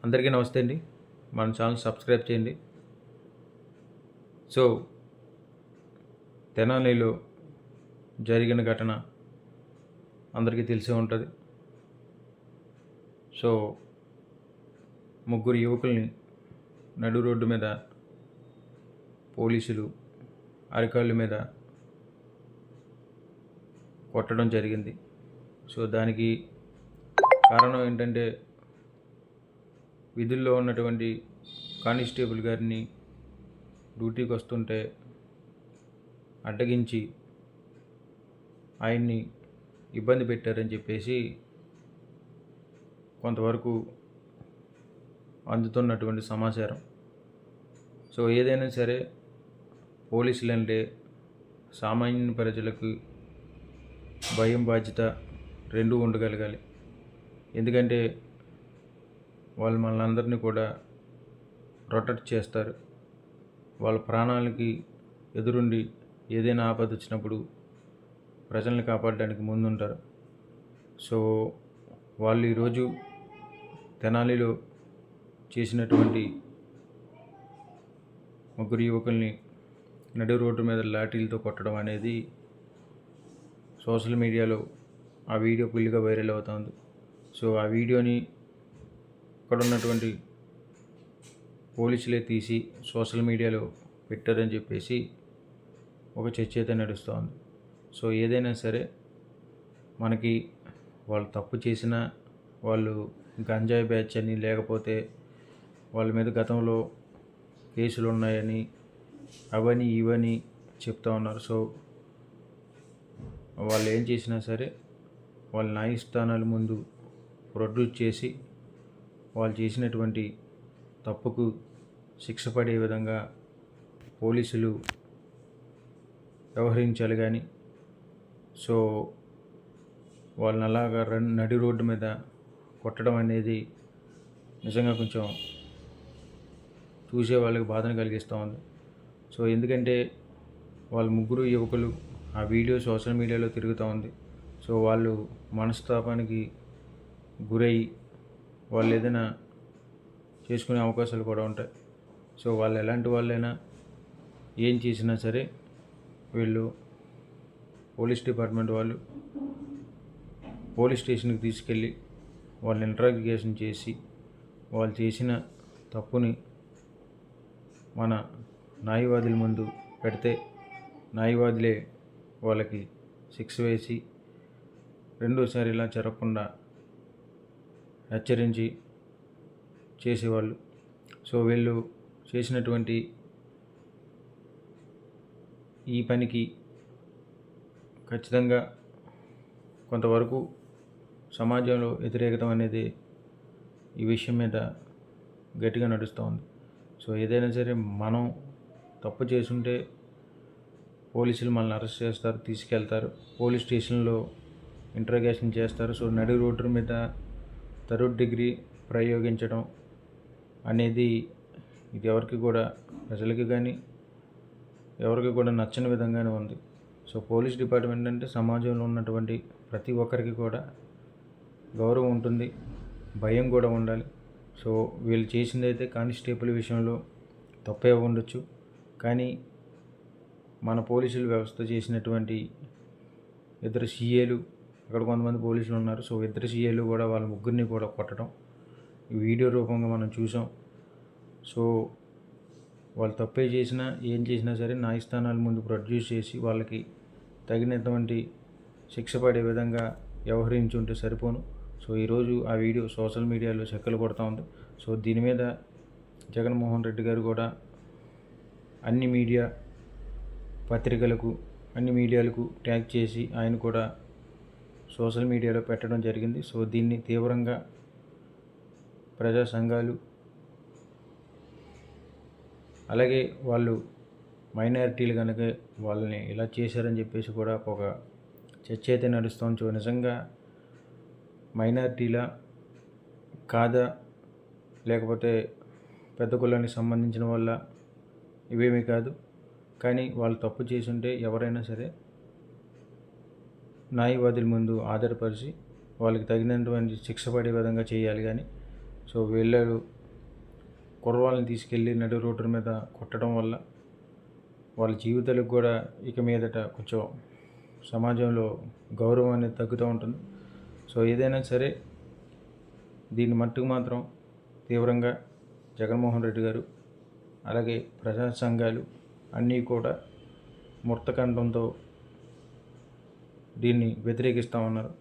అందరికీ నమస్తే అండి. మన ఛానల్ సబ్స్క్రైబ్ చేయండి. సో, తెనాలిలో జరిగిన ఘటన అందరికీ తెలిసే ఉంటుంది. సో, ముగ్గురు యువకుల్ని నడు రోడ్డు మీద పోలీసులు అరికాళ్ళ మీద కొట్టడం జరిగింది. సో, దానికి కారణం ఏంటంటే విధుల్లో ఉన్నటువంటి కానిస్టేబుల్ గారిని డ్యూటీకి వస్తుంటే అడ్డగించి ఆయన్ని ఇబ్బంది పెట్టారని చెప్పేసి కొంతవరకు అందుతున్నటువంటి సమాచారం. సో ఏదైనా సరే పోలీసులంటే సామాన్య ప్రజలకు భయం బాధ్యత రెండూ ఉండగలగాలి. ఎందుకంటే వాళ్ళు మనందరినీ కూడా ప్రొటెక్ట్ చేస్తారు. వాళ్ళ ప్రాణాలకి ఎదురుండి ఏదైనా ఆపద వచ్చినప్పుడు ప్రజల్ని కాపాడడానికి ముందుంటారు. సో వాళ్ళు ఈరోజు తెనాలిలో చేసినటువంటి ముగ్గురు యువకుల్ని నడి రోడ్డు మీద లాఠీలతో కొట్టడం అనేది సోషల్ మీడియాలో ఆ వీడియో ఫుల్గా వైరల్ అవుతుంది. సో ఆ వీడియోని అక్కడ ఉన్నటువంటి పోలీసులే తీసి సోషల్ మీడియాలో పెట్టారని చెప్పేసి ఒక చర్చ అయితే నడుస్తోంది. సో ఏదైనా సరే మనకి వాళ్ళు తప్పు చేసినా, వాళ్ళు గంజాయి బ్యాచ్ అని, లేకపోతే వాళ్ళ మీద గతంలో కేసులు ఉన్నాయని, అవని ఇవని చెప్తా ఉన్నారు. సో వాళ్ళు ఏం చేసినా సరే వాళ్ళ న్యాయస్థానాల ముందు ప్రొడ్యూస్ చేసి వాళ్ళు చేసినటువంటి తప్పుకు శిక్ష పడే విధంగా పోలీసులు వ్యవహరించాలి. కానీ సో వాళ్ళని అలాగా నడి రోడ్డు మీద కొట్టడం అనేది నిజంగా కొంచెం చూసే వాళ్ళకి బాధను కలిగిస్తూ ఉంది. సో ఎందుకంటే వాళ్ళ ముగ్గురు యువకులు ఆ వీడియో సోషల్ మీడియాలో తిరుగుతూ ఉంది. సో వాళ్ళు మనస్తాపానికి గురై వాళ్ళు ఏదైనా చేసుకునే అవకాశాలు కూడా ఉంటాయి. సో వాళ్ళు ఎలాంటి వాళ్ళైనా ఏం చేసినా సరే వీళ్ళు పోలీస్ డిపార్ట్మెంట్ వాళ్ళు పోలీస్ స్టేషన్కి తీసుకెళ్ళి వాళ్ళని ఇంట్రాగేషన్ చేసి వాళ్ళు చేసిన తప్పుని మన న్యాయవాదుల ముందు పెడితే న్యాయవాదులే వాళ్ళకి శిక్ష వేసి రెండోసారి ఇలా జరగకుండా హెచ్చరించి చేసేవాళ్ళు. సో వీళ్ళు చేసినటువంటి ఈ పనికి ఖచ్చితంగా కొంతవరకు సమాజంలో వ్యతిరేకత అనేది ఈ విషయం మీద గట్టిగా నడుస్తూ ఉంది. సో ఏదైనా సరే మనం తప్పు చేసుంటే పోలీసులు మనల్ని అరెస్ట్ చేస్తారు, తీసుకెళ్తారు, పోలీస్ స్టేషన్లో ఇంట్రాగేషన్ చేస్తారు. సో నడి రోడ్డు మీద థర్డ్ డిగ్రీ ప్రయోగించడం అనేది ఇది ఎవరికి కూడా, ప్రజలకి కానీ ఎవరికి కూడా నచ్చని విధంగానే ఉంది. సో పోలీస్ డిపార్ట్మెంట్ అంటే సమాజంలో ఉన్నటువంటి ప్రతి ఒక్కరికి కూడా గౌరవం ఉంటుంది, భయం కూడా ఉండాలి. సో వీళ్ళు చేసింది అయితే కానిస్టేబుల్ విషయంలో తప్పే ఉండొచ్చు, కానీ మన పోలీసులు వ్యవస్థ చేసినటువంటి ఇద్దరు సీఏలు, అక్కడ కొంతమంది పోలీసులు ఉన్నారు. సో ఇద్దరు సీఏలు కూడా వాళ్ళ ముగ్గురిని కూడా కొట్టడం ఈ వీడియో రూపంగా మనం చూసాం. సో వాళ్ళు తప్పే చేసినా ఏం చేసినా సరే న్యాయస్థానాల ముందు ప్రొడ్యూస్ చేసి వాళ్ళకి తగినటువంటి శిక్ష పడే విధంగా వ్యవహరించుంటే సరిపోను. సో ఈరోజు ఆ వీడియో సోషల్ మీడియాలో చెక్కలు కొడుతూ ఉంది. సో దీని మీద జగన్మోహన్ రెడ్డి గారు కూడా అన్ని మీడియా పత్రికలకు, అన్ని మీడియాలకు ట్యాగ్ చేసి ఆయన కూడా సోషల్ మీడియాలో పెట్టడం జరిగింది. సో దీన్ని తీవ్రంగా ప్రజా సంఘాలు, అలాగే వాళ్ళు మైనారిటీలు కనుక వాళ్ళని ఇలా చేశారని చెప్పేసి కూడా ఒక చర్చ అయితే నడుస్తుంది. సో నిజంగా మైనారిటీలా కాదా, లేకపోతే పెద్ద కులానికి సంబంధించిన వల్ల ఇవేమీ కాదు, కానీ వాళ్ళు తప్పు చేసుంటే ఎవరైనా సరే న్యాయవాదుల ముందు ఆధారపరిచి వాళ్ళకి తగినటువంటి శిక్ష పడే విధంగా చేయాలి. కానీ సో వీళ్ళు కుర్రవాళ్ళని తీసుకెళ్ళి నడి రోడ్డు మీద కొట్టడం వల్ల వాళ్ళ జీవితాలకు కూడా ఇక మీదట కొంచెం సమాజంలో గౌరవం అనేది తగ్గుతూ ఉంటుంది. సో ఏదైనా సరే దీన్ని మట్టుకు మాత్రం తీవ్రంగా జగన్మోహన్ రెడ్డి గారు అలాగే ప్రజా సంఘాలు అన్నీ కూడా ముక్తకంఠంతో దీన్ని వ్యతిరేకిస్తూ ఉన్నారు.